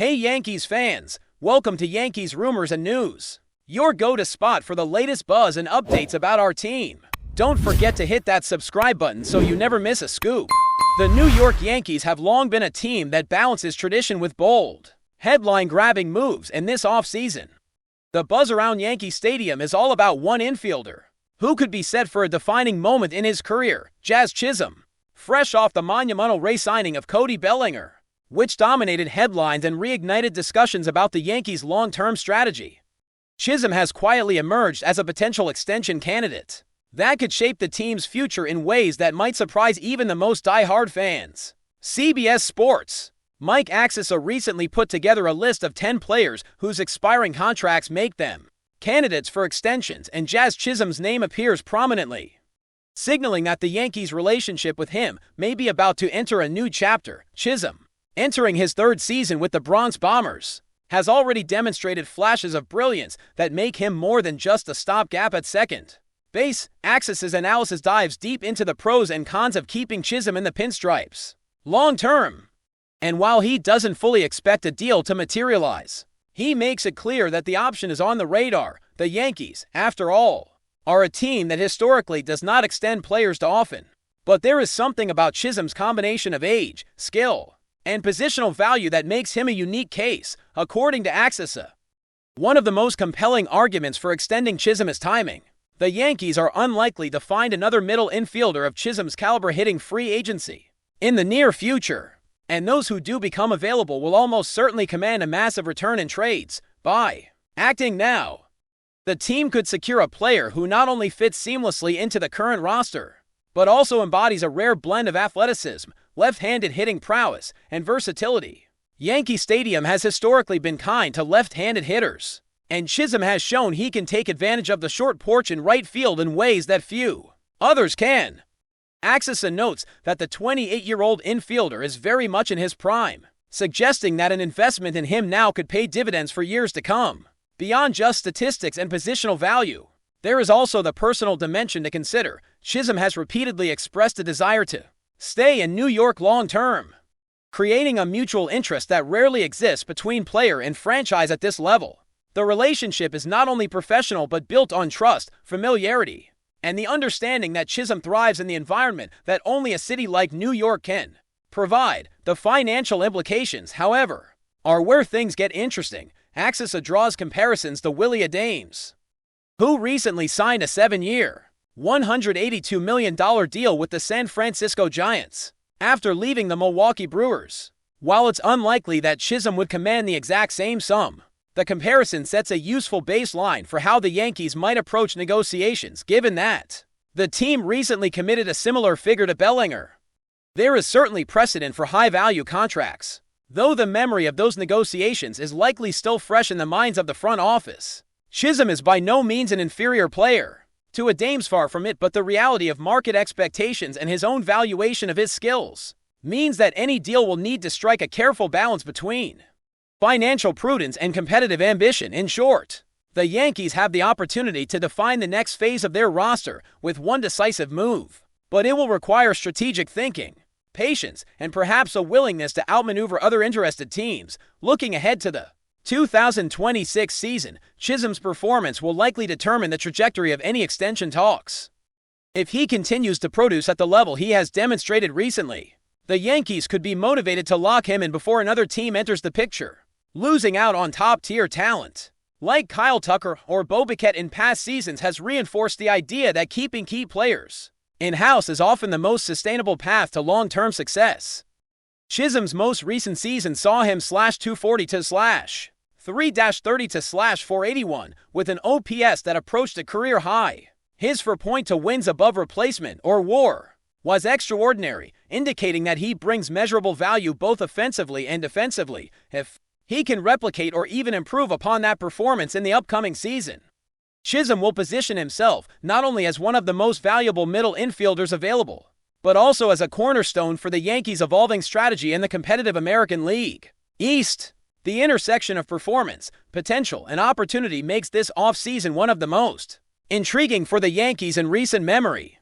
Hey Yankees fans, welcome to Yankees Rumors and News, your go-to spot for the latest buzz and updates about our team. Don't forget to hit that subscribe button so you never miss a scoop. The New York Yankees have long been a team that balances tradition with bold, headline-grabbing moves in this offseason. The buzz around Yankee Stadium is all about one infielder, who could be set for a defining moment in his career, Jazz Chisholm, fresh off the monumental re-signing of Cody Bellinger, which dominated headlines and reignited discussions about the Yankees' long-term strategy. Chisholm has quietly emerged as a potential extension candidate that could shape the team's future in ways that might surprise even the most die-hard fans. CBS Sports' Mike Axisa recently put together a list of 10 players whose expiring contracts make them candidates for extensions, and Jazz Chisholm's name appears prominently, signaling that the Yankees' relationship with him may be about to enter a new chapter. Chisholm, entering his third season with the Bronx Bombers, has already demonstrated flashes of brilliance that make him more than just a stopgap at second base. Axis's analysis dives deep into the pros and cons of keeping Chisholm in the pinstripes long term. And while he doesn't fully expect a deal to materialize, he makes it clear that the option is on the radar. The Yankees, after all, are a team that historically does not extend players too often. But there is something about Chisholm's combination of age, skill, and positional value that makes him a unique case, according to Axisa. One of the most compelling arguments for extending Chisholm is timing. The Yankees are unlikely to find another middle infielder of Chisholm's caliber hitting free agency in the near future, and those who do become available will almost certainly command a massive return in trades. By acting now, the team could secure a player who not only fits seamlessly into the current roster, but also embodies a rare blend of athleticism, left-handed hitting prowess, and versatility. Yankee Stadium has historically been kind to left-handed hitters, and Chisholm has shown he can take advantage of the short porch in right field in ways that few others can. Axisa notes that the 28-year-old infielder is very much in his prime, suggesting that an investment in him now could pay dividends for years to come. Beyond just statistics and positional value, there is also the personal dimension to consider. Chisholm has repeatedly expressed a desire to stay in New York long-term, creating a mutual interest that rarely exists between player and franchise at this level. The relationship is not only professional but built on trust, familiarity, and the understanding that Chisholm thrives in the environment that only a city like New York can provide. The financial implications, however, are where things get interesting. Axisa draws comparisons to Willie Adams, who recently signed a 7-year, $182 million deal with the San Francisco Giants after leaving the Milwaukee Brewers. While it's unlikely that Chisholm would command the exact same sum, the comparison sets a useful baseline for how the Yankees might approach negotiations, given that the team recently committed a similar figure to Bellinger. There is certainly precedent for high-value contracts, though the memory of those negotiations is likely still fresh in the minds of the front office. Chisholm is by no means an inferior player to Adams, far from it, but the reality of market expectations and his own valuation of his skills means that any deal will need to strike a careful balance between financial prudence and competitive ambition. In short, the Yankees have the opportunity to define the next phase of their roster with one decisive move, but it will require strategic thinking, patience, and perhaps a willingness to outmaneuver other interested teams. Looking ahead to the 2026 season, Chisholm's performance will likely determine the trajectory of any extension talks. If he continues to produce at the level he has demonstrated recently, the Yankees could be motivated to lock him in before another team enters the picture. Losing out on top-tier talent like Kyle Tucker or Bo Bichette in past seasons has reinforced the idea that keeping key players in-house is often the most sustainable path to long-term success. Chisholm's most recent season saw him slash .240 to slash .330 to slash .481 with an OPS that approached a career high. His for-point to wins above replacement or WAR was extraordinary, indicating that he brings measurable value both offensively and defensively. If he can replicate or even improve upon that performance in the upcoming season, Chisholm will position himself not only as one of the most valuable middle infielders available, but also as a cornerstone for the Yankees' evolving strategy in the competitive American League East. The intersection of performance, potential, and opportunity makes this offseason one of the most intriguing for the Yankees in recent memory.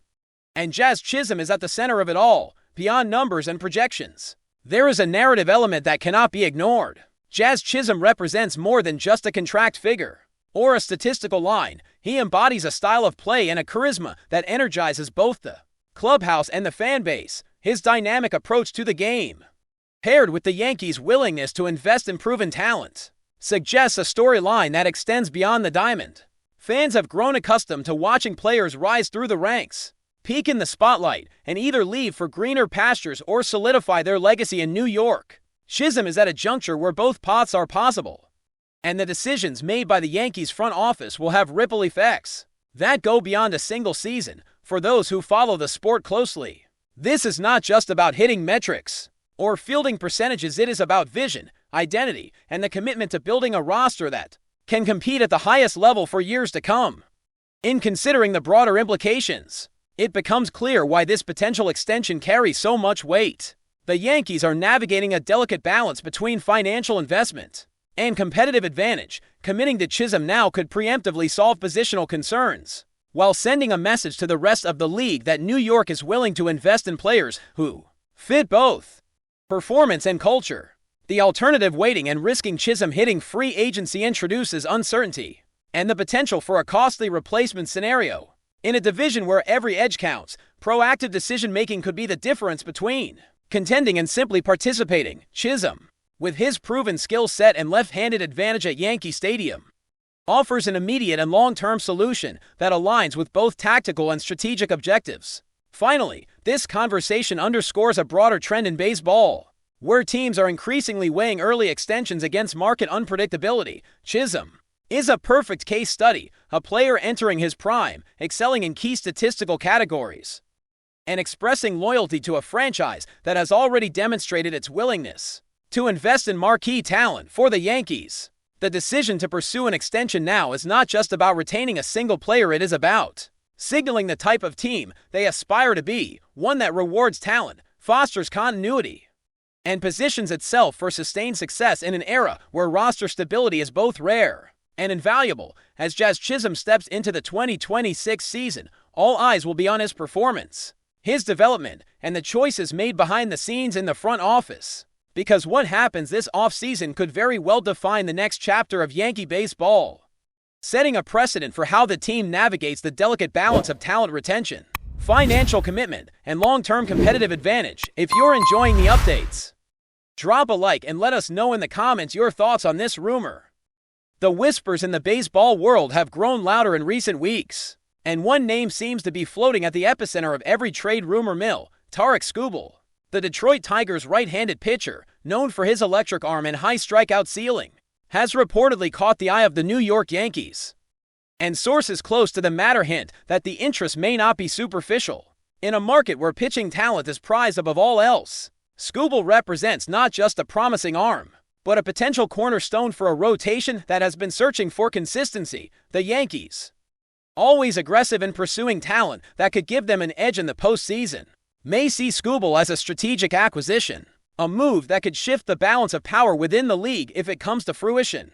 And Jazz Chisholm is at the center of it all. Beyond numbers and projections, there is a narrative element that cannot be ignored. Jazz Chisholm represents more than just a contract figure or a statistical line. He embodies a style of play and a charisma that energizes both the clubhouse and the fan base. His dynamic approach to the game, paired with the Yankees' willingness to invest in proven talent, suggests a storyline that extends beyond the diamond. Fans have grown accustomed to watching players rise through the ranks, peak in the spotlight, and either leave for greener pastures or solidify their legacy in New York. Chisholm is at a juncture where both paths are possible, and the decisions made by the Yankees front office will have ripple effects that go beyond a single season. For those who follow the sport closely, this is not just about hitting metrics or fielding percentages. It is about vision, identity, and the commitment to building a roster that can compete at the highest level for years to come. In considering the broader implications, it becomes clear why this potential extension carries so much weight. The Yankees are navigating a delicate balance between financial investment and competitive advantage. Committing to Chisholm now could preemptively solve positional concerns, while sending a message to the rest of the league that New York is willing to invest in players who fit both performance and culture. The alternative, waiting and risking Chisholm hitting free agency, introduces uncertainty and the potential for a costly replacement scenario. In a division where every edge counts, proactive decision-making could be the difference between contending and simply participating. Chisholm, with his proven skill set and left-handed advantage at Yankee Stadium, offers an immediate and long-term solution that aligns with both tactical and strategic objectives. Finally, this conversation underscores a broader trend in baseball, where teams are increasingly weighing early extensions against market unpredictability. Chisholm is a perfect case study, a player entering his prime, excelling in key statistical categories, and expressing loyalty to a franchise that has already demonstrated its willingness to invest in marquee talent. For the Yankees, the decision to pursue an extension now is not just about retaining a single player. It is about signaling the type of team they aspire to be, one that rewards talent, fosters continuity, and positions itself for sustained success in an era where roster stability is both rare and invaluable. As Jazz Chisholm steps into the 2026 season, all eyes will be on his performance, his development, and the choices made behind the scenes in the front office. Because what happens this offseason could very well define the next chapter of Yankee baseball, setting a precedent for how the team navigates the delicate balance of talent retention, financial commitment, and long-term competitive advantage. If you're enjoying the updates, drop a like and let us know in the comments your thoughts on this rumor. The whispers in the baseball world have grown louder in recent weeks, and one name seems to be floating at the epicenter of every trade rumor mill: TARIK SKUBAL. The Detroit Tigers' right-handed pitcher, known for his electric arm and high strikeout ceiling, has reportedly caught the eye of the New York Yankees, and sources close to the matter hint that the interest may not be superficial. In a market where pitching talent is prized above all else, Skubal represents not just a promising arm, but a potential cornerstone for a rotation that has been searching for consistency. The Yankees, always aggressive in pursuing talent that could give them an edge in the postseason, may see Skubal as a strategic acquisition, a move that could shift the balance of power within the league if it comes to fruition.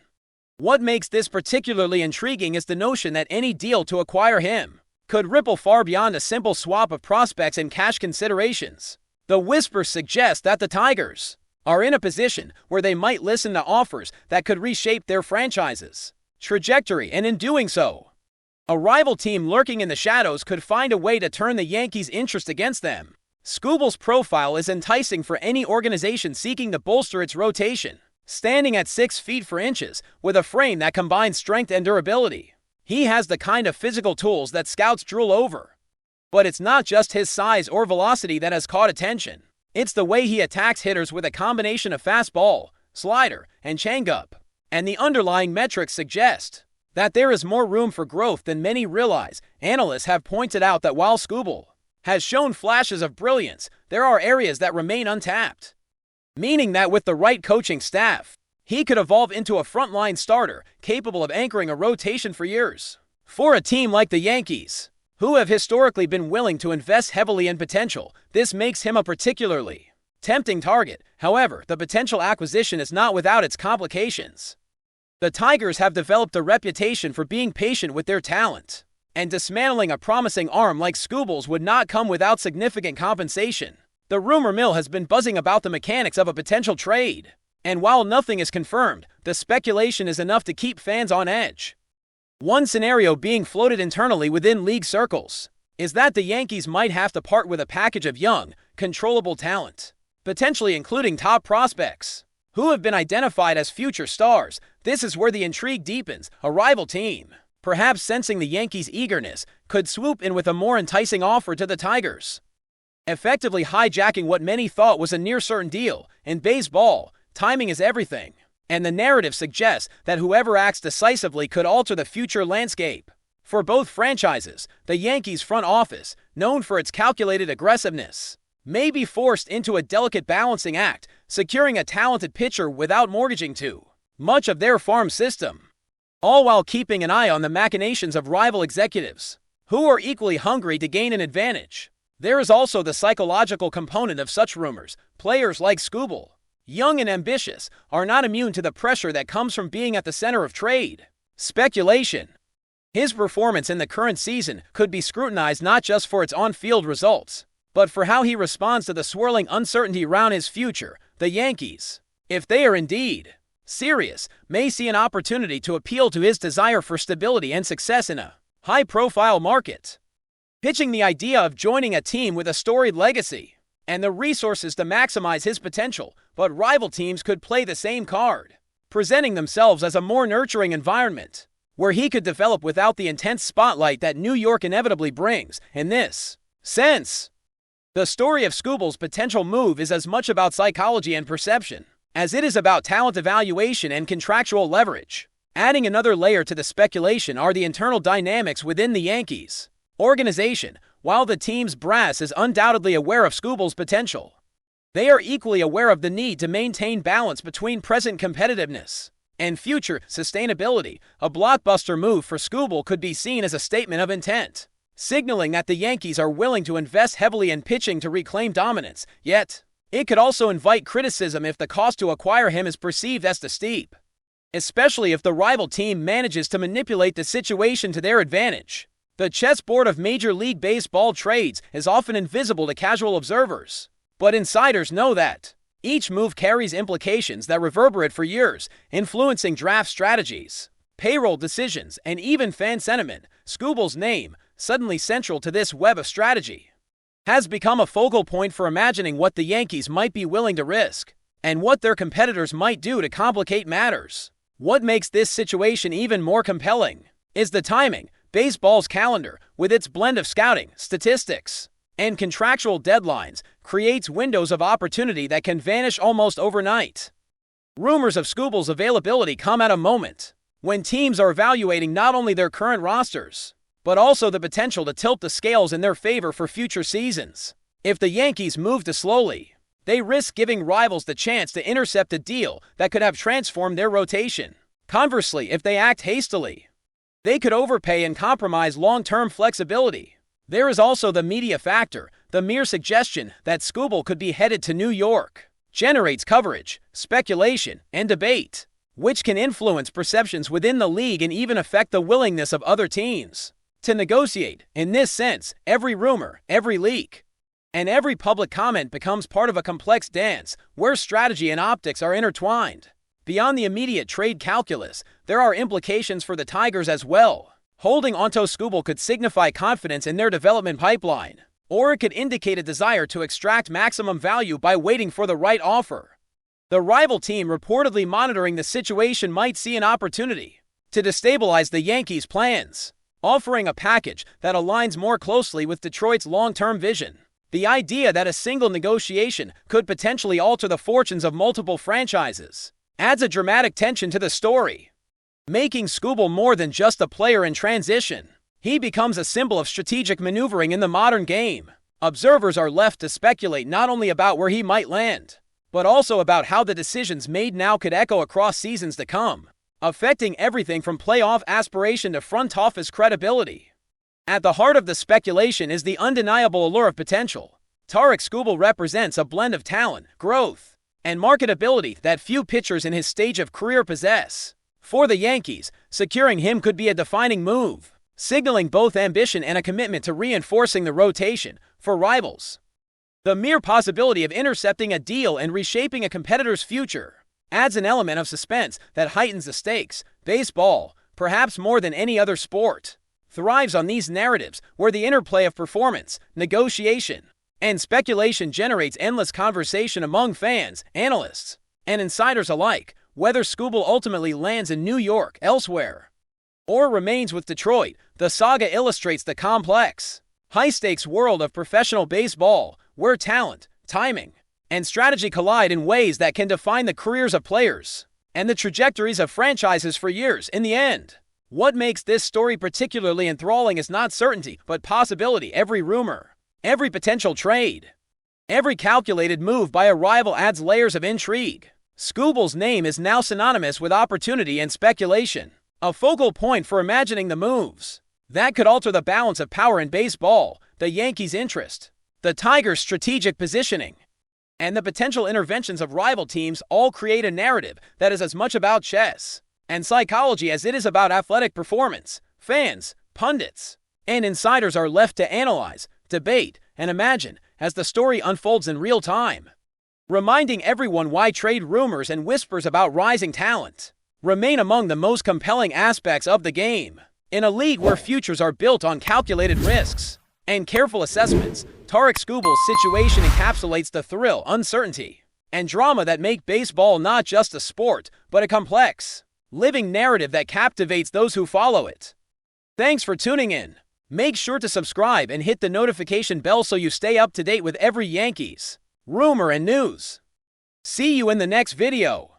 What makes this particularly intriguing is the notion that any deal to acquire him could ripple far beyond a simple swap of prospects and cash considerations. The whispers suggest that the Tigers are in a position where they might listen to offers that could reshape their franchise's trajectory, and in doing so, a rival team lurking in the shadows could find a way to turn the Yankees' interest against them. Skubal's profile is enticing for any organization seeking to bolster its rotation. Standing at 6 feet 4 inches, with a frame that combines strength and durability, he has the kind of physical tools that scouts drool over. But it's not just his size or velocity that has caught attention. It's the way he attacks hitters with a combination of fastball, slider, and changeup. And the underlying metrics suggest that there is more room for growth than many realize. Analysts have pointed out that while Skubal has shown flashes of brilliance, there are areas that remain untapped, meaning that with the right coaching staff, he could evolve into a frontline starter capable of anchoring a rotation for years. For a team like the Yankees, who have historically been willing to invest heavily in potential, this makes him a particularly tempting target. However, the potential acquisition is not without its complications. The Tigers have developed a reputation for being patient with their talent, and dismantling a promising arm like Skubal's would not come without significant compensation. The rumor mill has been buzzing about the mechanics of a potential trade, And while nothing is confirmed, the speculation is enough to keep fans on edge. One scenario being floated internally within league circles is that the Yankees might have to part with a package of young, controllable talent, potentially including top prospects who have been identified as future stars. This is where the intrigue deepens. A rival team, perhaps sensing the Yankees' eagerness, could swoop in with a more enticing offer to the Tigers, effectively hijacking what many thought was a near-certain deal. In baseball, timing is everything, and the narrative suggests that whoever acts decisively could alter the future landscape. For both franchises, the Yankees' front office, known for its calculated aggressiveness, may be forced into a delicate balancing act, securing a talented pitcher without mortgaging too much of their farm system, all while keeping an eye on the machinations of rival executives, who are equally hungry to gain an advantage. There is also the psychological component of such rumors. Players like Skubal, young and ambitious, are not immune to the pressure that comes from being at the center of trade speculation. His performance in the current season could be scrutinized not just for its on-field results, but for how he responds to the swirling uncertainty around his future. The Yankees, if they are indeed serious, may see an opportunity to appeal to his desire for stability and success in a high-profile market, pitching the idea of joining a team with a storied legacy and the resources to maximize his potential. But rival teams could play the same card, presenting themselves as a more nurturing environment where he could develop without the intense spotlight that New York inevitably brings. In this sense, the story of Skubal's potential move is as much about psychology and perception as it is about talent evaluation and contractual leverage. Adding another layer to the speculation are the internal dynamics within the Yankees organization. While the team's brass is undoubtedly aware of Skubal's potential, they are equally aware of the need to maintain balance between present competitiveness and future sustainability. A blockbuster move for Skubal could be seen as a statement of intent, signaling that the Yankees are willing to invest heavily in pitching to reclaim dominance. Yet, it could also invite criticism if the cost to acquire him is perceived as too steep, especially if the rival team manages to manipulate the situation to their advantage. The chessboard of Major League Baseball trades is often invisible to casual observers, but insiders know that each move carries implications that reverberate for years, influencing draft strategies, payroll decisions, and even fan sentiment. Skubal's name, suddenly central to this web of strategy, has become a focal point for imagining what the Yankees might be willing to risk and what their competitors might do to complicate matters. What makes this situation even more compelling is the timing. Baseball's calendar, with its blend of scouting, statistics, and contractual deadlines, creates windows of opportunity that can vanish almost overnight. Rumors of Skubal's availability come at a moment when teams are evaluating not only their current rosters, but also the potential to tilt the scales in their favor for future seasons. If the Yankees move too slowly, they risk giving rivals the chance to intercept a deal that could have transformed their rotation. Conversely, if they act hastily, they could overpay and compromise long-term flexibility. There is also the media factor. The mere suggestion that Skubal could be headed to New York generates coverage, speculation, and debate, which can influence perceptions within the league and even affect the willingness of other teams to negotiate. In this sense, every rumor, every leak, and every public comment becomes part of a complex dance where strategy and optics are intertwined. Beyond the immediate trade calculus, there are implications for the Tigers as well. Holding onto Skubal could signify confidence in their development pipeline, or it could indicate a desire to extract maximum value by waiting for the right offer. The rival team reportedly monitoring the situation might see an opportunity to destabilize the Yankees' plans, offering a package that aligns more closely with Detroit's long-term vision. The idea that a single negotiation could potentially alter the fortunes of multiple franchises adds a dramatic tension to the story, making Skubal more than just a player in transition. He becomes a symbol of strategic maneuvering in the modern game. Observers are left to speculate not only about where he might land, but also about how the decisions made now could echo across seasons to come, affecting everything from playoff aspiration to front office credibility. At the heart of the speculation is the undeniable allure of potential. TARIK Skubal represents a blend of talent, growth, and marketability that few pitchers in his stage of career possess. For the Yankees, securing him could be a defining move, signaling both ambition and a commitment to reinforcing the rotation. For rivals, the mere possibility of intercepting a deal and reshaping a competitor's future adds an element of suspense that heightens the stakes. Baseball, perhaps more than any other sport, thrives on these narratives where the interplay of performance, negotiation, and speculation generates endless conversation among fans, analysts, and insiders alike. Whether Skubal ultimately lands in New York, elsewhere, or remains with Detroit, the saga illustrates the complex, high-stakes world of professional baseball, where talent, timing, and strategy collide in ways that can define the careers of players and the trajectories of franchises for years. In the end, what makes this story particularly enthralling is not certainty, but possibility. Every rumor, every potential trade, every calculated move by a rival adds layers of intrigue. Skubal's name is now synonymous with opportunity and speculation, a focal point for imagining the moves that could alter the balance of power in baseball. The Yankees' interest, the Tigers' strategic positioning, and the potential interventions of rival teams all create a narrative that is as much about chess and psychology as it is about athletic performance. Fans, pundits, and insiders are left to analyze, debate, and imagine as the story unfolds in real time, reminding everyone why trade rumors and whispers about rising talent remain among the most compelling aspects of the game. In a league where futures are built on calculated risks and careful assessments, TARIK SKUBAL's situation encapsulates the thrill, uncertainty, and drama that make baseball not just a sport, but a complex, living narrative that captivates those who follow it. Thanks for tuning in. Make sure to subscribe and hit the notification bell so you stay up to date with every Yankees rumor and news. See you in the next video.